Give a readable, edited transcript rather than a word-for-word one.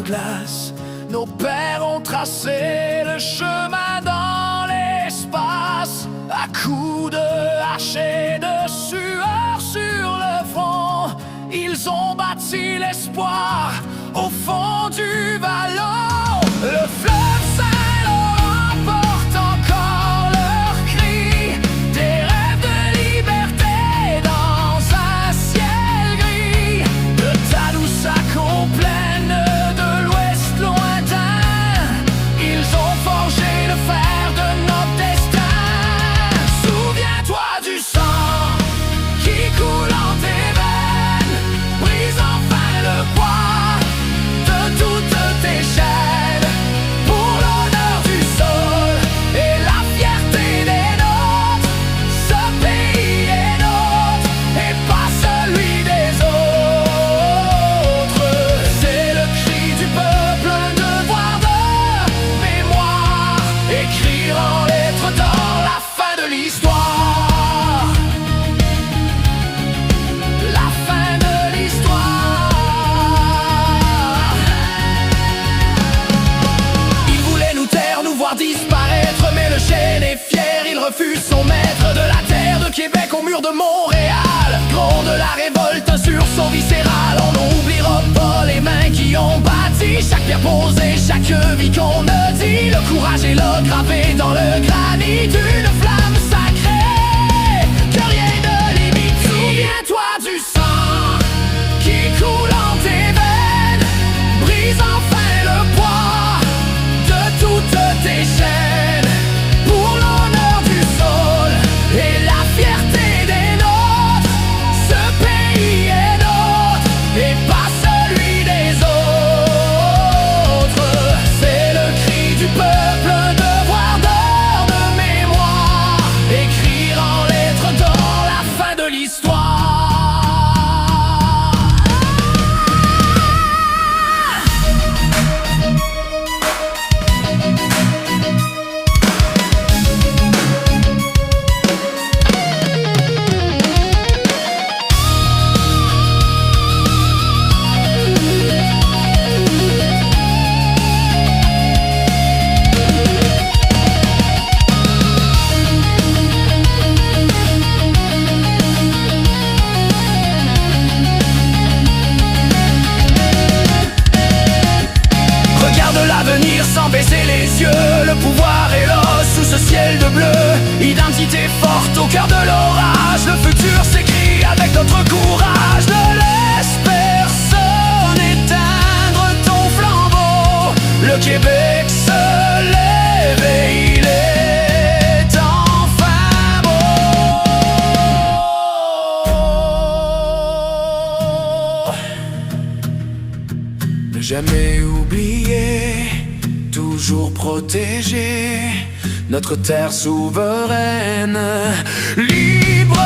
glace. Nos pères ont tracé le chemin dans l'espace, à coups de hache et de sueur sur le front. Ils ont bâti l'espoir au fond du vallon. Le fleuve Saint-Laurent porte encore leur cri, des rêves de liberté dans un ciel gris. De Tadoussac aux plaines de l'Ouest lointain, ils ont forgé le fer de notre destin. Souviens-toi du sang qui coule en tes veines, brise enfin le poids de toutes tes chaînes, pour l'honneur du sol et la fierté des nôtres. Ce pays est nôtre et pas celui des autres. C'est le cri du peuple, un devoir de mémoire, écrire en lettres dans la fin de l'histoire. La fin de l'histoire. Il voulait nous taire, nous voir disparaître, mais le chêne est fier, il refuse son maître. De la terre de Québec au mur de Montréal, gronde la révolte, un sursaut viscéral. On n'oubliera pas les mains qui ont bâti chaque pierre posée, chaque vie qu'on a dit. Le courage est là, gravé dans le granit, une flamme sacrée que rien ne limite. Souviens-toi du sang qui coule en tes veines, brise enfin le poids de toutes tes chaînes, pour l'honneur du sol et la fierté des nôtres. Ce pays est nôtre et pas celui des autres. C'est le cri du peuple, un devoir d'heure de mémoire, écrire en lettres dans la fin de l'histoire. Regarde l'avenir sans baisser les yeux, le pouvoir est là sous ce ciel de bleu. Identité forte au cœur de l'orage, le futur s'écrit avec notre courage. Ne laisse personne éteindre ton flambeau, le Québec se lève et il est enfin beau. Ne jamais oublier, toujours protéger notre terre souveraine, libre.